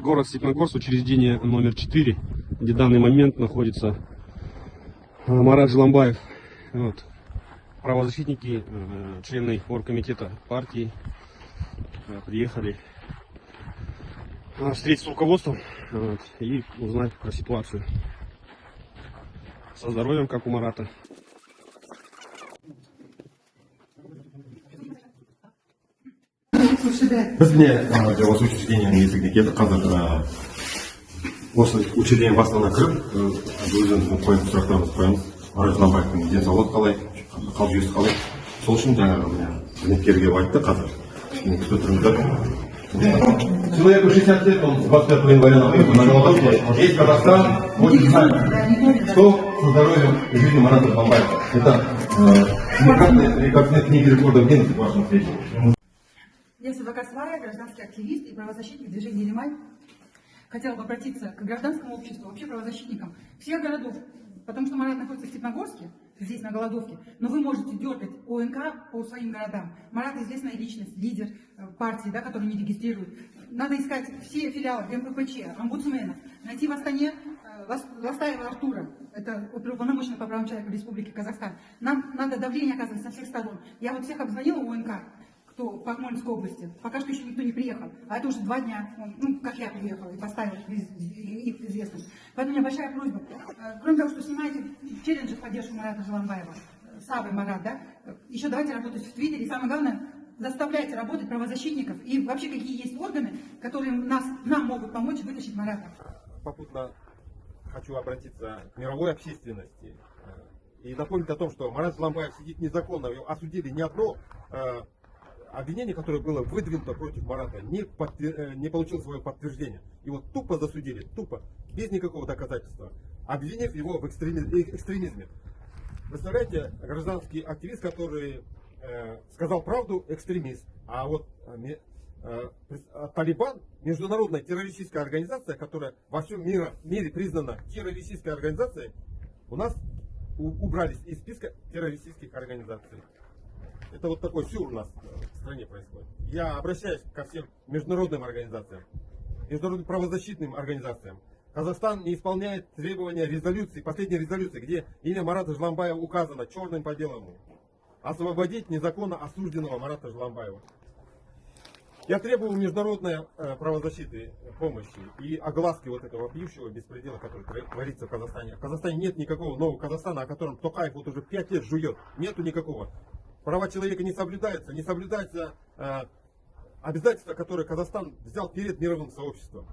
Город Степногорск, учреждение номер 4, где в данный момент находится Марат Жламбаев. Вот. Правозащитники, члены оргкомитета партии приехали встретиться с руководством и узнать про ситуацию со здоровьем, как у Марата. Biz mine осы учреждениенің есігіне келдік. Қазір осы учреждение бастығына кіріп, өзіміздің қойып сұрақтарымызды қоямыз. Марат Жламбаевтың денсаулығы қалай, қал жүйесі қалай. Сол үшін жаңағы қызметкерге айтты, қазір кішкене күтіп тұрыңыздар. Человеку 60 лет, он 25 января находится на голодовке. Весь Казахстан хочет знать, что со здоровьем и жизнью Марата Жламбаева. Это рекордсмен книги рекордов Гиннесса в вашем свете. Я Садака Свая, гражданский активист и правозащитник движения «Лимай». Хотела бы обратиться к гражданскому обществу, вообще правозащитникам всех городов, потому что Марат находится в Степногорске, здесь на голодовке, но вы можете дергать ОНК по своим городам. Марат известная личность, лидер партии, да, который не регистрирует. Надо искать все филиалы МППЧ, омбудсмена, найти в Астане Ластаева Артура, это уполномоченный по правам человека Республики Казахстан. Нам надо давление оказывать со всех сторон. Я вот всех обзвонила ОНК, по Акмолинской области. Пока что еще никто не приехал. А это уже 2 дня, ну, как я приехала и поставила их известность. Поэтому у меня большая просьба. Кроме того, что снимаете челленджи в поддержку Марата Жламбаева, Савы Марат, да, еще давайте работать в Твиттере. И самое главное, заставляйте работать правозащитников и вообще какие есть органы, которые нам могут помочь вытащить Марата. Попутно хочу обратиться к мировой общественности и напомнить о том, что Марат Жламбаев сидит незаконно. Его осудили не одно обвинение, которое было выдвинуто против Марата, не получило свое подтверждение. Его тупо засудили, тупо, без никакого доказательства, обвинив его в экстремизме. Представляете, гражданский активист, который сказал правду, экстремист. А вот Талибан, международная террористическая организация, которая во всем мире признана террористической организацией, у нас убрались из списка террористических организаций. Это вот такой сюр у нас в стране происходит. Я обращаюсь ко всем международным организациям, международным правозащитным организациям. Казахстан не исполняет требования резолюции, последней резолюции, где имя Марата Жламбаева указано черным по белому. Освободить незаконно осужденного Марата Жламбаева. Я требую международной правозащиты помощи и огласки вот этого пьющего беспредела, который творится в Казахстане. В Казахстане нет никакого нового Казахстана, о котором Токаев вот уже 5 лет жует. Нету никакого. Права человека не соблюдаются обязательства, которые Казахстан взял перед мировым сообществом.